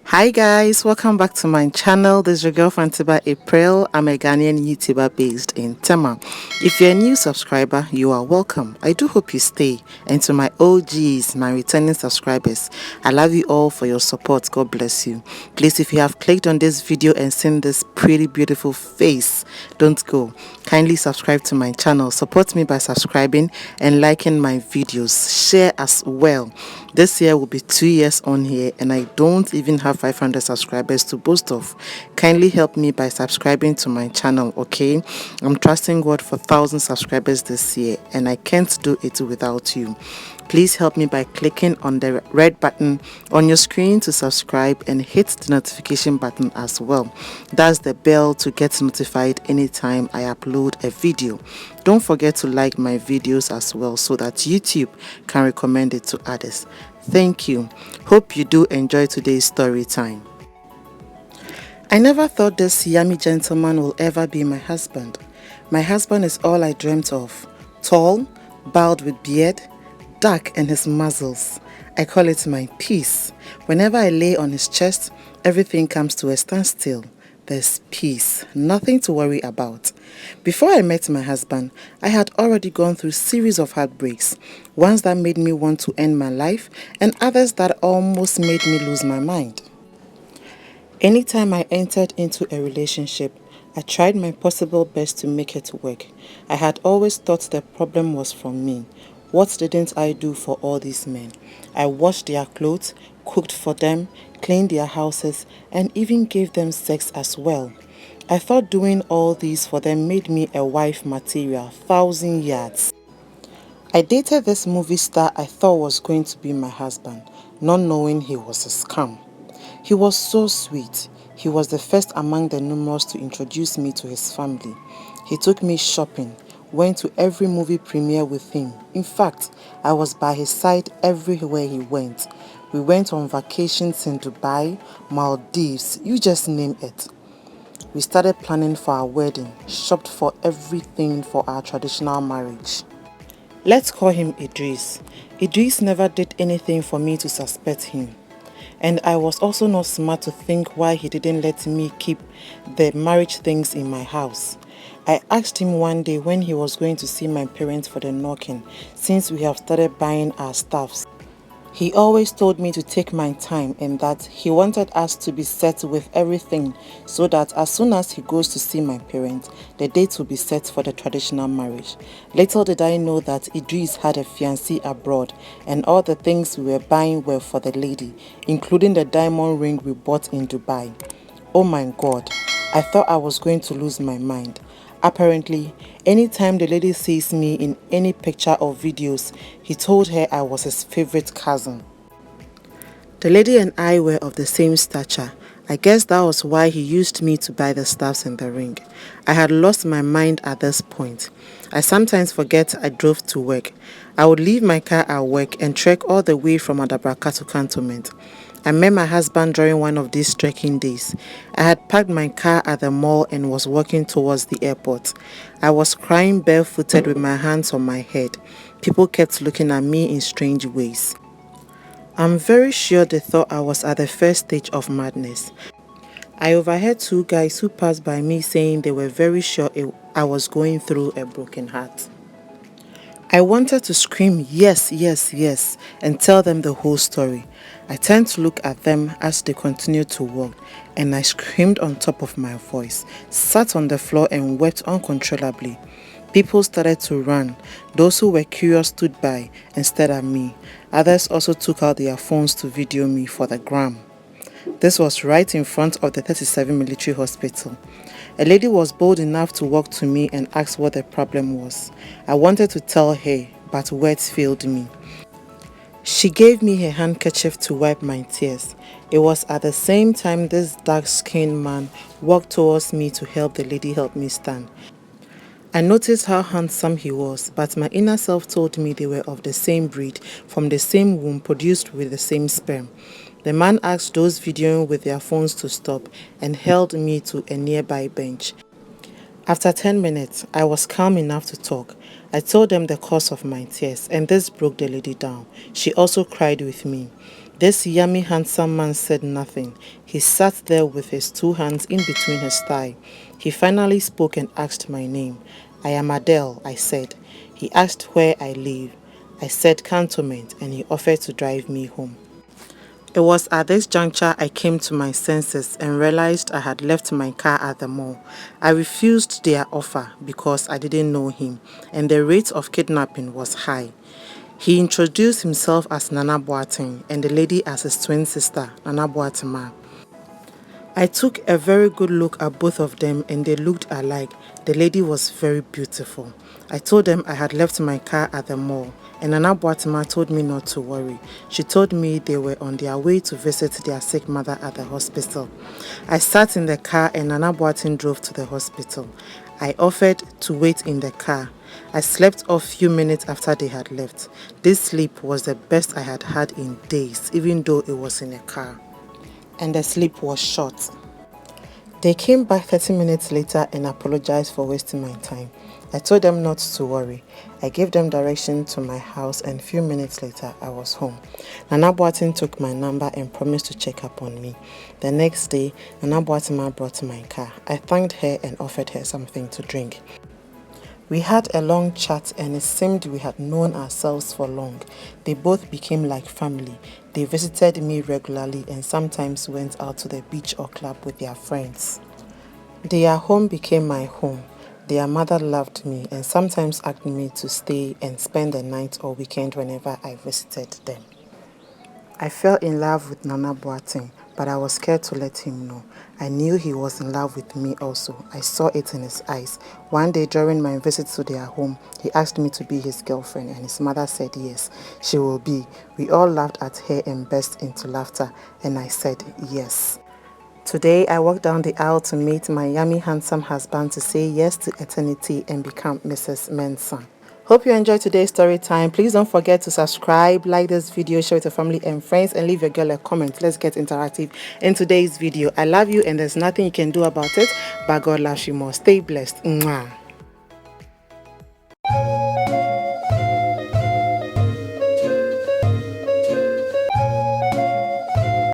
Hi guys, welcome back to my channel. This is your girl Fanteba April. I'm a Ghanaian YouTuber based in Tema. If you're a new subscriber, you are welcome. I do hope you stay. And to my OGs, my returning subscribers, I love you all for your support. God bless you. Please, if you have clicked on this video and seen this pretty beautiful face, don't go. Kindly subscribe to my channel. Support me by subscribing and liking my videos. Share as well. This year will be 2 years on here and I don't even have 500 subscribers to boast of. Kindly help me by subscribing to my channel, okay? I'm trusting God for 1,000 subscribers this year and I can't do it without you. Please help me by clicking on the red button on your screen to subscribe and hit the notification button as well. That's the bell to get notified anytime I upload a video. Don't forget to like my videos as well so that YouTube can recommend it to others. Thank you. Hope you do enjoy today's story time. I never thought this yummy gentleman will ever be my husband. My husband is all I dreamt of. Tall, bald with beard, dark and his muzzles. I call it my peace. Whenever I lay on his chest, everything comes to a standstill. There's peace, nothing to worry about. Before I met my husband, I had already gone through a series of heartbreaks, ones that made me want to end my life and others that almost made me lose my mind. Anytime I entered into a relationship, I tried my possible best to make it work. I had always thought the problem was from me. What didn't I do for all these men? I washed their clothes, cooked for them, cleaned their houses, and even gave them sex as well. I thought doing all these for them made me a wife material, 1,000 yards. I dated this movie star I thought was going to be my husband, not knowing he was a scam. He was so sweet. He was the first among the numerous to introduce me to his family. He took me shopping, went to every movie premiere with him. In fact, I was by his side everywhere he went. We went on vacations in Dubai, Maldives, you just name it. We started planning for our wedding, shopped for everything for our traditional marriage. Let's call him Idris. Idris never did anything for me to suspect him. And I was also not smart to think why he didn't let me keep the marriage things in my house. I asked him one day when he was going to see my parents for the knocking, since we have started buying our stuffs. He always told me to take my time and that he wanted us to be set with everything so that as soon as he goes to see my parents, the date will be set for the traditional marriage. Little did I know that Idris had a fiancé abroad and all the things we were buying were for the lady, including the diamond ring we bought in Dubai. Oh my God, I thought I was going to lose my mind. Apparently, anytime the lady sees me in any picture or videos, he told her I was his favorite cousin. The lady and I were of the same stature. I guess that was why he used me to buy the stuffs in the ring. I had lost my mind at this point. I sometimes forget I drove to work. I would leave my car at work and trek all the way from Adabraka to Cantonment. I met my husband during one of these trekking days. I had parked my car at the mall and was walking towards the airport. I was crying barefooted with my hands on my head. People kept looking at me in strange ways. I'm very sure they thought I was at the first stage of madness. I overheard two guys who passed by me saying they were very sure I was going through a broken heart. I wanted to scream yes, yes, yes and tell them the whole story. I turned to look at them as they continued to walk and I screamed on top of my voice, sat on the floor and wept uncontrollably. People started to run. Those who were curious stood by and stared at me. Others also took out their phones to video me for the gram. This was right in front of the 37 military hospital. A lady was bold enough to walk to me and ask what the problem was. I wanted to tell her, but words failed me. She gave me her handkerchief to wipe my tears. It was at the same time this dark-skinned man walked towards me to help the lady help me stand. I noticed how handsome he was, but my inner self told me they were of the same breed, from the same womb, produced with the same sperm. The man asked those videoing with their phones to stop and held me to a nearby bench. After 10 minutes, I was calm enough to talk. I told them the cause of my tears, and this broke the lady down. She also cried with me. This yummy handsome man said nothing. He sat there with his 2 hands in between his thigh. He finally spoke and asked my name. I am Adele, I said. He asked where I live. I said Cantonment, and he offered to drive me home. It was at this juncture I came to my senses and realized I had left my car at the mall. I refused their offer because I didn't know him, and the rate of kidnapping was high. He introduced himself as Nana Boateng and the lady as his twin sister, Nana Boatema. I took a very good look at both of them and they looked alike. The lady was very beautiful. I told them I had left my car at the mall, and Nana Boatema told me not to worry. She told me they were on their way to visit their sick mother at the hospital. I sat in the car and Nana Boateng drove to the hospital. I offered to wait in the car. I slept off few minutes after they had left. This sleep was the best I had had in days, even though it was in a car. And the sleep was short. They came back 30 minutes later and apologized for wasting my time. I told them not to worry. I gave them direction to my house and few minutes later I was home. Nana Boateng took my number and promised to check up on me. The next day, Nana Boatema brought my car. I thanked her and offered her something to drink. We had a long chat and it seemed we had known ourselves for long. They both became like family. They visited me regularly and sometimes went out to the beach or club with their friends. Their home became my home. Their mother loved me and sometimes asked me to stay and spend the night or weekend whenever I visited them. I fell in love with Nana Boateng, but I was scared to let him know. I knew he was in love with me also. I saw it in his eyes. One day during my visit to their home, he asked me to be his girlfriend and his mother said yes, she will be. We all laughed at her and burst into laughter and I said yes. Today, I walked down the aisle to meet my yummy handsome husband to say yes to eternity and become Mrs. Mensah. Hope you enjoyed today's story time. Please don't forget to subscribe, like this video, share it to family and friends, and leave your girl a comment. Let's get interactive in today's video. I love you and there's nothing you can do about it, but God loves you more. Stay blessed. Mwah.